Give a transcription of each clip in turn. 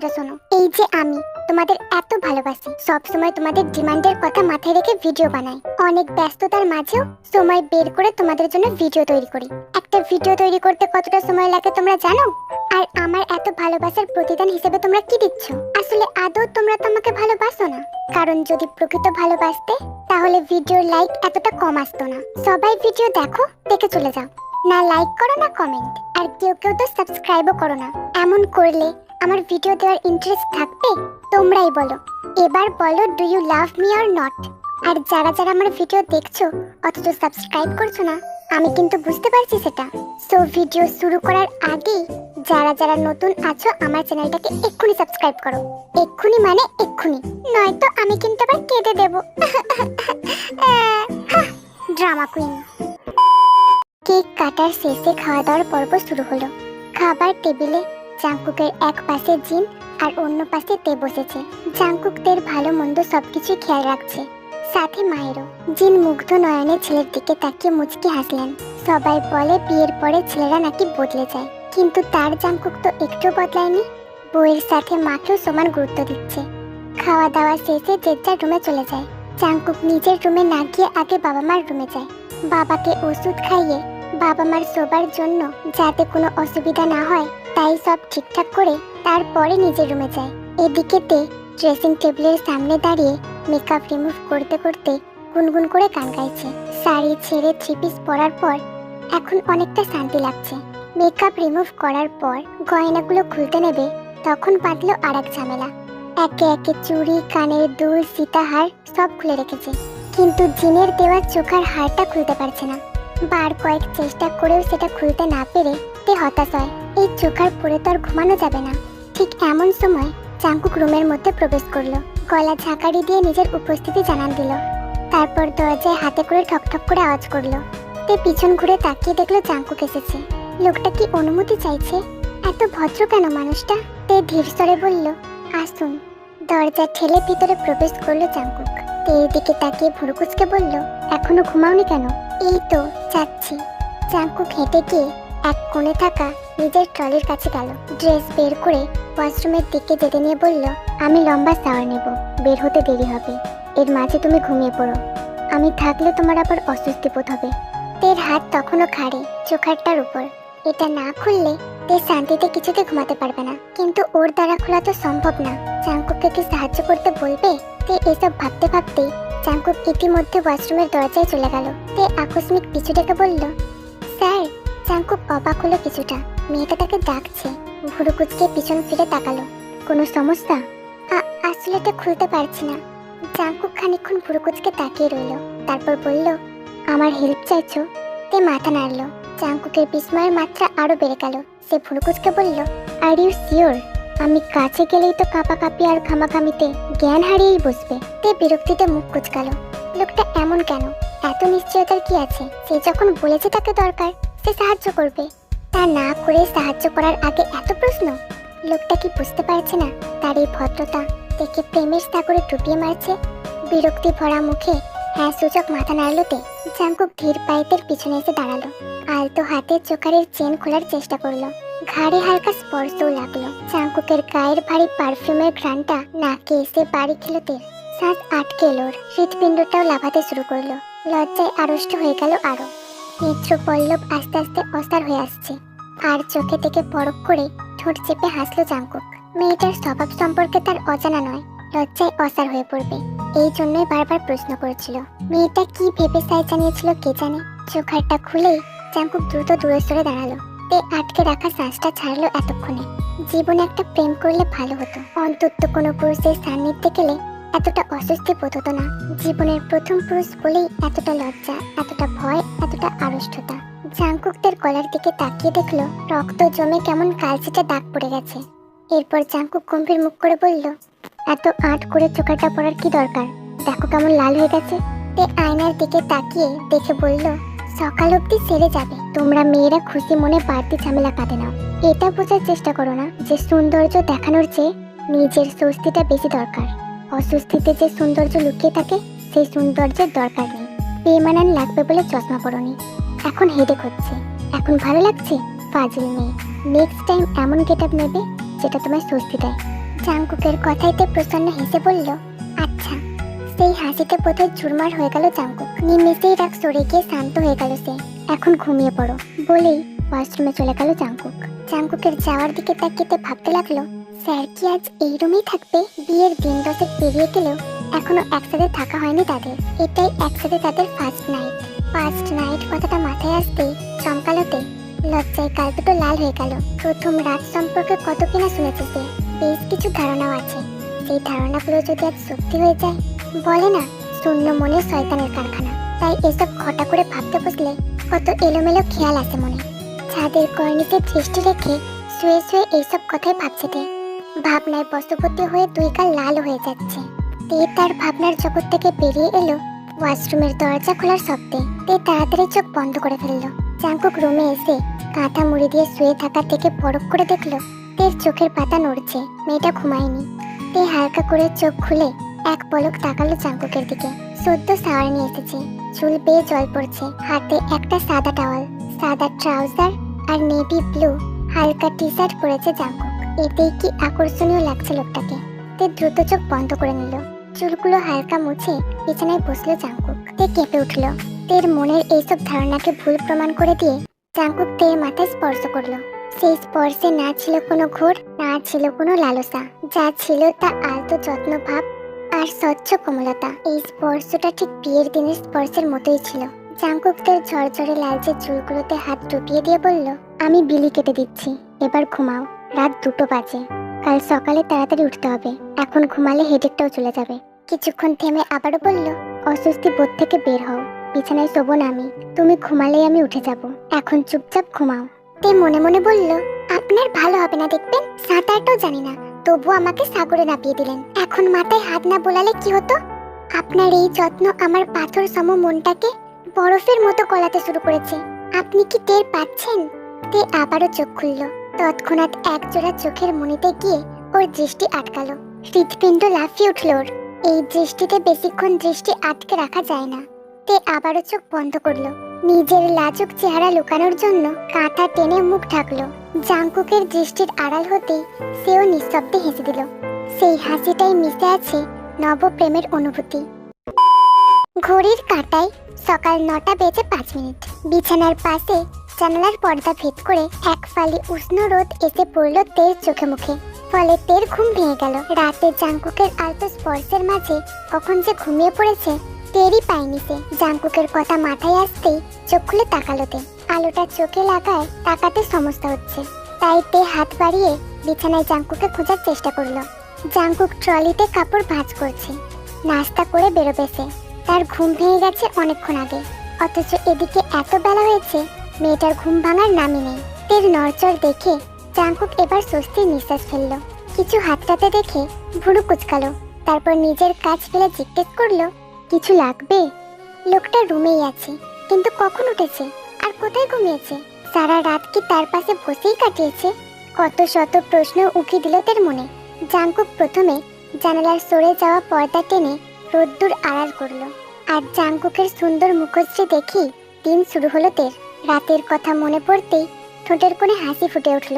কথাটা শোনো। এই যে আমি তোমাদের এত ভালোবাসি, সব সময় তোমাদের ডিমান্ডের কথা মাথায় রেখে ভিডিও বানাই, অনেক ব্যস্ততার মাঝেও সময় বের করে তোমাদের জন্য ভিডিও তৈরি করি। একটা ভিডিও তৈরি করতে কতটা সময় লাগে তোমরা জানো? আর আমার এত ভালোবাসার প্রতিদান হিসেবে তোমরা কি দিচ্ছ? আসলে আদৌ তোমরা তো আমাকে ভালোবাসো না, কারণ যদি প্রকৃত ভালোবাসতে তাহলে ভিডিওর লাইক এতটা কম আসতো না। সবাই ভিডিও দেখো, দেখে চলে যাও, না লাইক করো না কমেন্ট, আর কেউ কেউ তো সাবস্ক্রাইবও করো না। এমন করলে আমার ভিডিও দেওয়ার ইন্টারেস্ট থাকবে? তোমরাই বলো। এবার বলো, do you love me or not? আর যারা যারা আমার ভিডিও দেখছো অথচ সাবস্ক্রাইব করছো না, আমি কিন্তু বুঝতে পারছি সেটা। সো ভিডিও শুরু করার আগে যারা যারা নতুন আছো আমার চ্যানেলটাকে এক্ষুনি সাবস্ক্রাইব করো। এক্ষুনি মানে এক্ষুনি, নয়তো আমি কিন্তু আবার কেঁদে দেবো। Drama queen. কেক কাটার শেষে খাওয়া দাওয়ার পর্ব শুরু হলো। খাবার টেবিলে জাংকুকের এক পাশে জিন আর অন্য পাশে তে বসেছে। জাংকুকদের ভালো মন্দ সবকিছু খেয়াল রাখছে, সাথে মায়েরও। জিন মুগ্ধ নয়নে ছেলের দিকে তাকিয়ে মুচকি হাসলেন। সবাই বলে বিয়ের পরে ছেলেরা নাকি বদলে যায়, কিন্তু তার জাংকুক তো একটু বদলায়নি। বউয়ের সাথে মাকেও সমান গুরুত্ব দিচ্ছে। খাওয়া দাওয়া শেষে যে যার রুমে চলে যায়। জাংকুক নিজের রুমে না গিয়ে আগে বাবা মার রুমে যায়। বাবাকে ওষুধ খাইয়ে বাবা মার শোবার জন্য যাতে কোনো অসুবিধা না হয় তাই সব ঠিকঠাক করে তারপরে নিজের রুমে যায়। এদিকে তে ড্রেসিং টেবিলের সামনে দাঁড়িয়ে মেকআপ রিমুভ করতে করতে গুনগুন করে গান গাইছে। শাড়ি ছেড়ে থ্রি পিস পরার পর এখন অনেকটা শান্তি লাগছে। মেকআপ রিমুভ করার পর গয়নাগুলো খুলতে নেবে, তখন বাঁধলো আর এক ঝামেলা। একে একে চুড়ি, কানের দুল, সীতাহার সব খুলে রেখেছে, কিন্তু জিনের দেওয়া চোখার হারটা খুলতে পারছে না। বার কয়েক চেষ্টা করেও সেটা খুলতে না পেরে তে হতাশ হয়। এই চোখার পরে তো আর ঘুমানো যাবে না। ঠিক এমন সময় জাংকুক রুমের মধ্যে প্রবেশ করলো। গলা ঝাঁকারি দিয়ে নিজের উপস্থিতি জানান দিল। তারপর দরজায় হাতে করে ঠকঠক করে আওয়াজ করলো। তে পিছন ঘুরে তাকিয়ে দেখলো জাংকুক এসেছে। লোকটা কি অনুমতি চাইছে? এত ভদ্র কেন মানুষটা? তে ধীর স্বরে বলল, আসুন। দরজা ঠেলে ভিতরে প্রবেশ করলো জাংকুক। তের দিকে তাকিয়ে ভুরুকুচকে বলল, এখনো ঘুমাওনি কেন? এই তো যাচ্ছি। জাংকুক হেঁটে গিয়ে এক কোণে থাকা নিজের ট্রলির কাছে গেল। ড্রেস বের করে ওয়াশরুমের দিকে যেতে নিয়ে বলল, আমি লম্বা শাওয়ার নেব, বের হতে দেরি হবে, এর মাঝে তুমি ঘুমিয়ে পড়ো, আমি থাকলে তোমার আবার অস্বস্তি বোধ হবে। তের হাত তখনও খাড়ে চোখারটার উপর। এটা না খুললে তে শান্তিতে কিছুতে ঘুমাতে পারবে না, কিন্তু ওর দ্বারা খোলা তো সম্ভব না। জাংকুককে কি সাহায্য করতে বলবে? তে এসব ভাবতে ভাবতেই জাংকুক ইতিমধ্যে ওয়াশরুমের দরজায় চলে গেল। তে আকস্মিক পিছু ডেকে বলল, স্যার। জাংকুক অবাক হলো কিছুটা, মেয়েটা তাকে ডাকছে। ভুরুকুচকে পিছন ফিরে তাকালো। কোনো সমস্যা? আসলে এটা খুলতে পারছি না। জাংকুক খানিকক্ষণ ভুরুকুচকে তাকিয়ে রইল, তারপর বলল, আমার হেল্প চাইছো? তে মাথা নাড়ল। জাংকুকের বিস্ময়ের মাত্রা আরো বেড়ে গেল। সে ভুরুকুচকে বলল, আর ইউ শিওর? আমি কাছে গেলেই তো কাঁপাকাঁপি আর ঘামাঘামিতে জ্ঞান হারিয়েই বসবে। তে বিরক্তিতে মুখ কুচকালো। লোকটা এমন কেন? এত নিশ্চয়তার কি আছে? সে যখন বলেছে তাকে দরকার, সে সাহায্য করবে, তা না করে সাহায্য করার আগে এত প্রশ্ন? লোকটা কি বুঝতে পারছে না তার এই ভদ্রতা দেখে প্রেমের সাগরে ডুবিয়ে মারছে? বিরক্তি ভরা মুখে হ্যাঁ সূচক মাথা নাড়লো তে। জাংকুক ধীর পায়ে তের পিছনে এসে দাঁড়ালো। আলতো হাতে চোখারের চেন খোলার চেষ্টা করলো। ঘাড়ে হালকা স্পর্শও লাগলো। জাংকুকের গায়ের ভারী পারফিউমের ঘ্রাণটা নাকে এসে বাড়ি খেল তের। শ্বাস আটকে এলো। হৃৎপিণ্ডটাও লাফাতে শুরু করলো। লজ্জায় আড়ষ্ট হয়ে গেল আরো। নেত্র পল্লব আস্তে আস্তে অসাড় হয়ে আসছে, আর চোখে থেকে পরক করে ঠোঁট চেপে হাসলো জাংকুক। মেয়েটার স্বভাব সম্পর্কে তার অজানা নয়, লজ্জায় অসাড় হয়ে পড়বে এই জন্যই বারবার প্রশ্ন করেছিল। মেয়েটা কি ভেবে সাই জানিয়েছিল কে জানে। চোখারটা খুলেই জাংকুক দ্রুত দূরে সরে দাঁড়ালো। তে আটকে রাখা শ্বাসটা ছাড়লো এতক্ষণে। জীবনে একটা প্রেম করলে ভালো হতো, অন্তত কোনো পুরুষের সান্নিধ্যে গেলে এতটা অস্বস্তি বোধ হতো না। জীবনের প্রথম পুরুষ বলেই এতটা লজ্জা, এতটা ভয়, এতটা আড়ষ্টতা। জাংকুকদের গলার দিকে তাকিয়ে দেখলো রক্ত জমে কেমন কালচেটা দাগ পড়ে গেছে। এরপর জাংকুক গম্ভীর মুখ করে বলল, এত আট করে চোখাটা পড়ার কি দরকার? দেখো কেমন লাল হয়ে গেছে। তে আয়নার দিকে তাকিয়ে দেখে বলল, সকাল অবধি সেরে যাবে। তোমরা মেয়েরা খুশি মনে বাড়তি ঝামেলা কাটে নাও। এটা বোঝার চেষ্টা করো না যে সৌন্দর্য দেখানোর চেয়ে নিজের স্বস্তিটা বেশি দরকার। অস্বস্তিতে যে সৌন্দর্য লুকিয়ে থাকে সেই সৌন্দর্যের দরকার নেই। বেমানান লাগবে বলে চশমা পরনি, এখন হেডেক হচ্ছে, এখন ভালো লাগছে? ফাজিল মেয়ে। নেক্সট টাইম এমন গেট আপ নেবে যেটা তোমায় স্বস্তি দেয়। জাংকুকের কথাইতে প্রসন্ন হেসে বলল, আচ্ছা। সেই হাসিতে বোধহয় চুরমার হয়ে গেল জাংকুক। নিমেষেই রাগ সরে গিয়ে শান্ত হয়ে গেল সে। এখন ঘুমিয়ে পড়ো বলেই ওয়াশরুমে চলে গেল জাংকুক। জাংকুকের যাওয়ার দিকে তাকিয়ে ভাবতে লাগলো, স্যার কি আজ এই রুমেই থাকবে? বিয়ের দিন 10 পেরিয়ে গেলেও এখনো একসাথে থাকা হয়নি তাদের। এটাই একসাথে তাদের ফার্স্ট নাইট। ফার্স্ট নাইট কথাটা মাথায় আসতেই চমকালোতে লজ্জায় গাল দুটো লাল হয়ে গেল। প্রথম রাত সম্পর্কে কত কিনা শুনেছে সে, বেশ কিছু ধারণাও আছে। সেই ধারণাগুলো যদি আজ সত্যি হয়ে যায়, বলে না শূন্য মনে শয়তানের কারখানা। তাই এসব ঘটা করে ভাবতে বসলে কত এলোমেলো খেয়াল আসে মনে। ছাদের কর্নিসে দৃষ্টি রেখে শুয়ে শুয়ে এইসব কথাই ভাবছে তে। ভাবনায় বশবর্তী হয়ে দুই গাল লাল হয়ে যাচ্ছে। তে তার ভাবনার জগৎ থেকে বেরিয়ে এলো ওয়াশরুমের দরজা খোলার শব্দে। তে তাড়াতাড়ি চোখ বন্ধ করে ফেললো। জাংকুক রুমে এসে কাঁথা মুড়ি দিয়ে শুয়ে থাকা থেকে পরখ করে দেখলো তের চোখের পাতা নড়ছে। মেয়েটা ঘুমায়নি। তে হালকা করে চোখ খুলে এক পলক তাকালো জাংকুকের দিকে। সদ্য শাওয়ার নিয়ে এসেছে, চুল বেয়ে জল পড়ছে। হাতে একটা সাদা টাওয়াল, সাদা ট্রাউজার আর নেভি ব্লু হালকা টি শার্ট পরেছে জাংকুক। এতেই কি আকর্ষণীয় লাগছে লোকটাকে। তে দ্রুত চোখ বন্ধ করে নিল। চুলগুলো হালকা মুছে বিছানায় বসলো জাংকুক। তে কেঁপে উঠলো। তের মনের এইসব ধারণাকে ভুল প্রমাণ করে দিয়ে জাংকুক তের মাথায় স্পর্শ করলো। সেই স্পর্শে না ছিল কোনো ঘোর, না ছিল কোনো লালসা। যা ছিল তা আলতো যত্ন ভাব আর স্বচ্ছ কোমলতা। এই স্পর্শটা ঠিক বিয়ের দিনের স্পর্শের মতোই ছিল। জাংকুক তের ঝরঝরে লালচে চুলগুলোতে হাত ডুবিয়ে দিয়ে বলল, আমি বিলি কেটে দিচ্ছি, এবার ঘুমাও। রাত 2টো বাজে, কাল সকালে তাড়াতাড়ি উঠতে হবে। এখন ঘুমালে হেডেকটাও চলে যাবে। কিছুক্ষণ থেমে আবারও বলল, অস্বস্তি বোধ থেকে বের হও, বিছানায় শোবো না আমি। তুমি ঘুমালেই আমি উঠে যাব। এখন চুপচাপ ঘুমাও। তে মনে মনে বলল, আপনার ভালো হবে না দেখবেন। সাঁতারটাও জানি না, তবু আমাকে সাগরে নামিয়ে দিলেন। এখন মাথায় হাত না বোলালে কি হতো? আপনার এই যত্ন আমার পাথর সম মনটাকে বরফের মতো গলাতে শুরু করেছে। আপনি কি টের পাচ্ছেন? তে আবারও চোখ খুলল। তৎক্ষণাৎ এক জোড়া চোখের মনিতে গিয়ে ওর দৃষ্টি আটকালো। হৃৎপিণ্ড লাফিয়ে উঠল ওর। এই দৃষ্টিতে বেশিক্ষণ দৃষ্টি আটকে রাখা যায় না। তে আবারও চোখ বন্ধ করলো। নিজের লাজুক চেহারা লুকানোর জন্য কাঁথা টেনে মুখ ঢাকলো। জাংকুকের দৃষ্টির আড়াল হতেই সেও নিঃশব্দে হেসে দিল। সেই হাসিটাই মিশে আছে নবপ্রেমের অনুভূতি। ঘড়ির কাঁটায় সকাল 9টা বেজে 5 মিনিট। বিছানার পাশে জানালার পর্দা ভেদ করে এক ফালি উষ্ণ রোদ এসে পড়ল তের চোখে মুখে। ফলে তের ঘুম ভেঙে গেল। রাতে জাংকুকের আলতো স্পর্শের মাঝে কখন যে ঘুমিয়ে পড়েছে টেরই পায়নি সে। জাংকুকের কথা মাথায় আসতেই চোখ খুলে তাকালো তে। আলোটা চোখে লাগায় তাকাতে সমস্যা হচ্ছে, তাই তে হাত বাড়িয়ে বিছানায় জাংকুকে খোঁজার চেষ্টা করলো। জাংকুক ট্রলিতে কাপড় ভাঁজ করছে। নাস্তা করে বেরোবে সে। তার ঘুম ভেঙে গেছে অনেকক্ষণ আগে, অথচ এদিকে এত বেলা হয়েছে মেয়েটার ঘুম ভাঙার নামই নেই। তের নড়চড় দেখে জাংকুক এবার স্বস্তির নিঃশ্বাস ফেললো। কিছু হাতটাতে দেখে ভুরু কুচকালো। তারপর নিজের কাজ ফেলে জিজ্ঞেস করলো, কিছু লাগবে? লোকটা রুমেই আছে, কিন্তু কখন উঠেছে আর কোথায় ঘুমিয়েছে? সারা রাত কি তার পাশে বসেই কাটিয়েছে? কত শত প্রশ্ন উকি দিল তের মনে। জাংকুক প্রথমে জানালার সরে যাওয়া পর্দা টেনে রোদ্দুর আড়াল করলো। আর জাংকুকের সুন্দর মুখশ্রী দেখেই দিন শুরু হলো তের। রাতের কথা মনে পড়তেই ঠোঁটের কোণে হাসি ফুটে উঠল।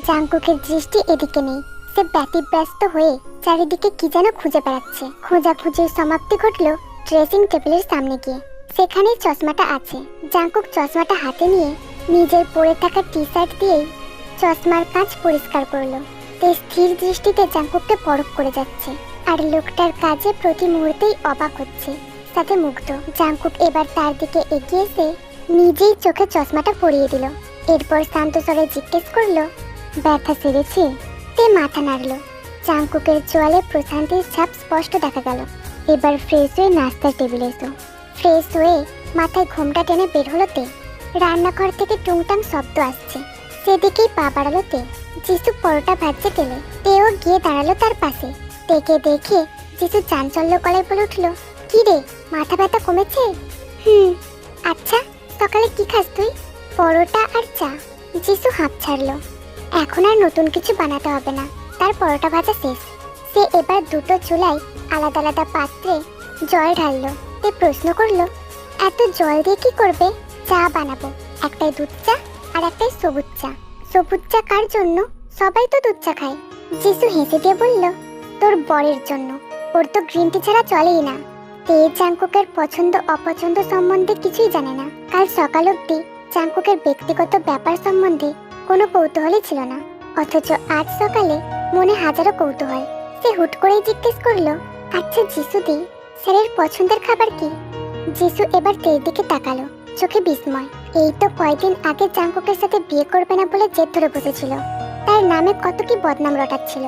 জাংকুকের দৃষ্টি এদিকে নেই। সে ব্যতিব্যস্ত হয়ে চারিদিকে কি যেন খুঁজে বেড়াচ্ছে। খোঁজাখুঁজির সমাপ্তি ঘটল ড্রেসিং টেবিলের সামনে গিয়ে। সেখানেই চশমাটা আছে। জাংকুক চশমাটা হাতে নিয়ে নিজের পরে থাকা টি শার্ট দিয়েই চশমার কাঁচ পরিষ্কার করলো। তে স্থির দৃষ্টিতে জাংকুককে পরখ করে যাচ্ছে, আর লোকটার কাজে প্রতি মুহূর্তেই অবাক হচ্ছে, সাথে মুগ্ধ। জাংকুক এবার তার দিকে এগিয়ে এসে নিজেই চোখে চশমাটা পরিয়ে দিল। এরপর শান্ত স্বরে জিজ্ঞেস করলো, ব্যথা সেরেছে? তে মাথা নাড়ল। জাংকুকের চোয়ালে প্রশান্তির ছাপ স্পষ্ট দেখা গেল। এবার ফ্রেশ হয়ে নাস্তার টেবিলে এসো। ফ্রেশ হয়ে মাথায় ঘোমটা টেনে বের হলো তে। রান্নাঘর থেকে টুংটাং শব্দ আসছে, সেদিকেই পা বাড়ালো তে। যিশু পরোটা ভাজছে তেলে। তেও গিয়ে দাঁড়ালো তার পাশে। তেকে দেখে যিশু চাঞ্চল্য গলায় বলে উঠলো, কি রে, মাথা ব্যথা কমেছে? আচ্ছা, সকালে কি খাস তুই? পরোটা আর চা। যিশু হাঁপ ছাড়লো। এখন আর নতুন কিছু বানাতে হবে না, তার পরোটা ভাজা শেষ। সে এবার দুটো চুলায় আলাদা আলাদা পাত্রে জল ঢাললো। তে প্রশ্ন করলো, এত জল দিয়ে কি করবে? চা বানাবো, একটাই দুধ চা আর একটাই সবুজ চা। সবুজ চা কার জন্য? সবাই তো দুধ চা খায়। যিশু হেসে দিয়ে বলল, তোর বরের জন্য, ওর তো গ্রিন টি ছাড়া চলেই না। তে জাংকুকের পছন্দ অপছন্দ সম্বন্ধে কিছুই জানে না। কাল সকাল অবধি জাংকুকের ব্যক্তিগত ব্যাপার সম্বন্ধে কোনো কৌতূহলই ছিল না, অথচ আজ সকালে মনে হাজারো কৌতূহল। সে হুট করেই জিজ্ঞেস করলো, আচ্ছা যিশু দি, স্যারের পছন্দের খাবার কি? যিশু এবার তের দিকে তাকালো, চোখে বিস্ময়। এই তো কয়দিন আগে জাংকুকের সাথে বিয়ে করবে না বলে জেদ ধরে বসেছিল, তার নামে কত কি বদনাম রটাচ্ছিল।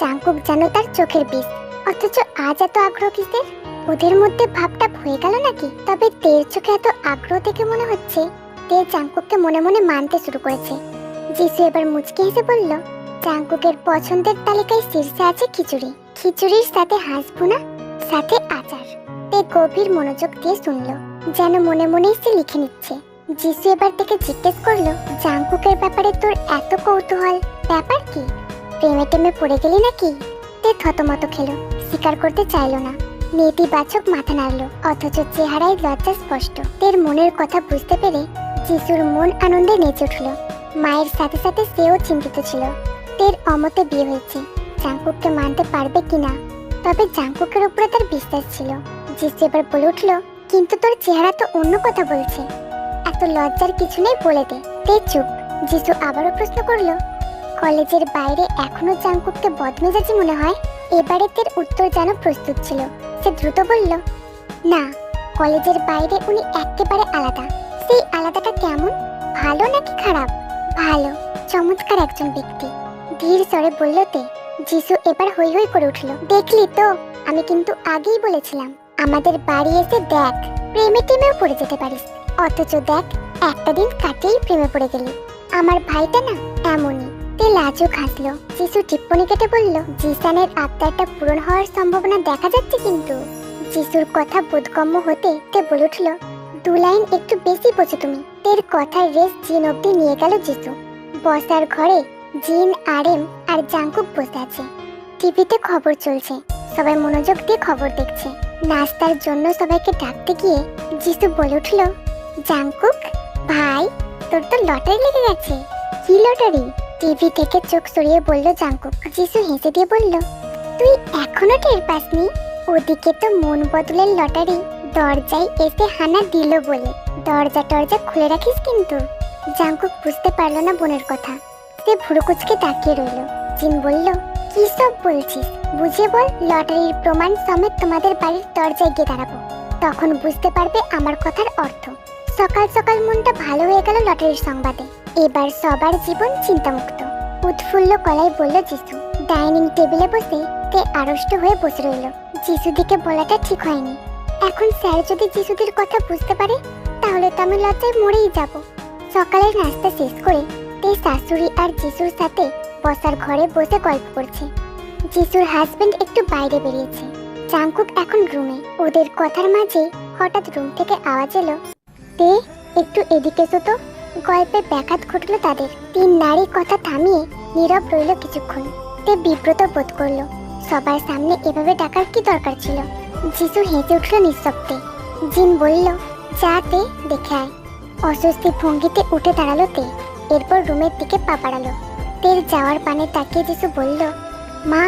জাংকুক যেন তার চোখের বিষ, অথচ আজ এত আগ্রহ কিসের? ওদের মধ্যে ভাবটা হয়ে গেল নাকি? তবে তের চোখে এত আগ্রহ দেখে মনে হচ্ছে তে জাংকুককে মনে মনে মানতে শুরু করেছে। যিশু এবার মুচকি হেসে বলল, জাংকুকের পছন্দের তালিকায় শীর্ষে আছে খিচুড়ি। খিচুড়ির সাথে হাঁস ভুনা, সাথে আচার। তে গভীর মনোযোগ দিয়ে শুনলো, যেন মনে মনেই সে লিখে নিচ্ছে। যিশু এবার থেকে জিজ্ঞেস করলো, জাংকুকের ব্যাপারে তোর এত কৌতূহল, ব্যাপার কি? প্রেমে টেমে পড়ে গেলি নাকি? তে থতমত খেলো, স্বীকার করতে চাইলো না। নেতিবাচক মাথা নাড়লো, অথচ চেহারায় লজ্জা স্পষ্ট। তের মনের কথা বুঝতে পেরে যিশুর মন আনন্দে নেচে উঠল। মায়ের সাথে সাথে সেও চিন্তিত ছিল। তের অমতে বিয়ে হয়েছে, জাংকুককে মানতে পারবে কিনা। তবে জাংকুকের উপরে তার বিশ্বাস ছিল। যিশু এবার বলে উঠল, কিন্তু তোর চেহারা তো অন্য কথা বলছে। এত লজ্জার কিছু নেই, বলে দে। তে চুপ। যিশু আবারও প্রশ্ন করলো, কলেজের বাইরে এখনো জাংকুককে বদমেজাজি মনে হয়? এবারে তের উত্তর যেন প্রস্তুত ছিল। সে দ্রুত বলল, না, কলেজের বাইরে উনি একেবারে আলাদা। সেই আলাদাটা কেমন? ভালো নাকি খারাপ? ভালো, চমৎকার একজন ব্যক্তি, ধীর স্বরে বলল তে। যিশু এবার হৈ হৈ করে উঠল, দেখলি তো, আমি কিন্তু আগেই বলেছিলাম। আমাদের বাড়ি এসে দেখ, প্রেমে টেমেও পড়ে যেতে পারিস। অথচ দেখ, একটা দিন কাটেই প্রেমে পড়ে গেলি। আমার ভাইটা না এমনই। তে লাজুক হাসলো। যিশু টিপ্পনি কেটে বলল, জিসানের আবদারটা পূরণ হওয়ার সম্ভাবনা দেখা যাচ্ছে কিন্তু। যিশুর কথা বোধগম্য হতে তে বলে উঠল, 2 লাইন একটু বেশি বোঝো তুমি। তের কথার রেস জিন অব্দি নিয়ে গেল যিশু। বসার ঘরে জিন, আরএম আর জাংকুক বসে আছে। টিভিতে খবর চলছে, সবাই মনোযোগ দিয়ে খবর দেখছে। নাস্তার জন্য সবাইকে ডাকতে গিয়ে যিশু বলে উঠল, জাংকুক ভাই, তোর তো লটারি লেগে গেছে। কি লটারি? টিভি থেকে চোখ সরিয়ে বলল জাংকুক। যিশু হেসে দিয়ে বলল, তুই এখনো টের পাসনি? ওদিকে তো মন বদলের লটারি দরজায় এসে হানা দিল বলে। দরজা টরজা খুলে রাখিস কিন্তু। জাংকুক বুঝতে পারলো না বোনের কথা। সে ভুরু কুচকে তাকিয়ে রইল। জিন বলল, কি সব বলছিস? বুঝিয়ে বল। লটারির প্রমাণ সমেত তোমাদের বাড়ির দরজায় গিয়ে দাঁড়াবো, তখন বুঝতে পারবে আমার কথার অর্থ। সকাল সকাল মনটা ভালো হয়ে গেল লটারির সংবাদে। এবার সবার জীবন চিন্তামুক্ত। উৎফুল্ল গলায় বলল যিশু। ডাইনিং টেবিলে বসে তে আড়ষ্ট হয়ে বসে রইল। যিশুদিকে বলাটা ঠিক হয়নি। এখন স্যার যদি যিশুদের কথা বুঝতে পারে, তাহলে তো আমি লজ্জায় মরেই যাব। সকালের নাস্তা শেষ করে তে শাশুড়ি আর যিশুর সাথে বসার ঘরে বসে গল্প করছে। যিশুর হাজবেন্ড একটু বাইরে বেরিয়েছে, জাংকুক এখন রুমে। ওদের কথার মাঝে হঠাৎ রুম থেকে আওয়াজ এলো, তে একটু এদিকে এসো তো। গল্পে ব্যাঘাত ঘটলো তাদের। 3 নারী কথা থামিয়ে নীরব রইল কিছুক্ষণ। তে বিব্রত বোধ করলো। সবার সামনে এভাবে ডাকার কি দরকার ছিল? যিশু হেসে উঠল নিঃশব্দে। জিন বলল, যা তে, দেখে আয়। অস্বস্তি ভঙ্গিতে উঠে দাঁড়ালো তে। এরপর রুমের দিকে পা বাড়ালো। তের যাওয়ার পানে তাকিয়ে যিশু বলল, মা,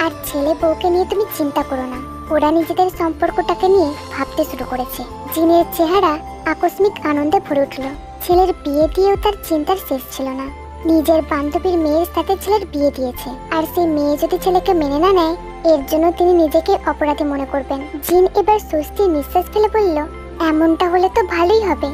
আর ছেলে বউকে নিয়ে তুমি চিন্তা করো না। ওরা নিজেদের সম্পর্কটাকে নিয়ে ভাবতে শুরু করেছে। জিনের চেহারা আকস্মিক আনন্দে ভরে উঠল। ছেলের বিয়ে দিয়েও তার চিন্তার শেষ ছিল না। নিজের বান্ধবীর মেয়ের সাথে ছেলের বিয়ে দিয়েছে, আর সেই মেয়ে যদি ছেলেকে মেনে না নেয়, এর জন্য তিনি নিজেকে অপরাধী মনে করবেন। জিন এবার স্বস্তির নিঃশ্বাস ফেলে বলল, এমনটা হলে তো ভালোই হবে।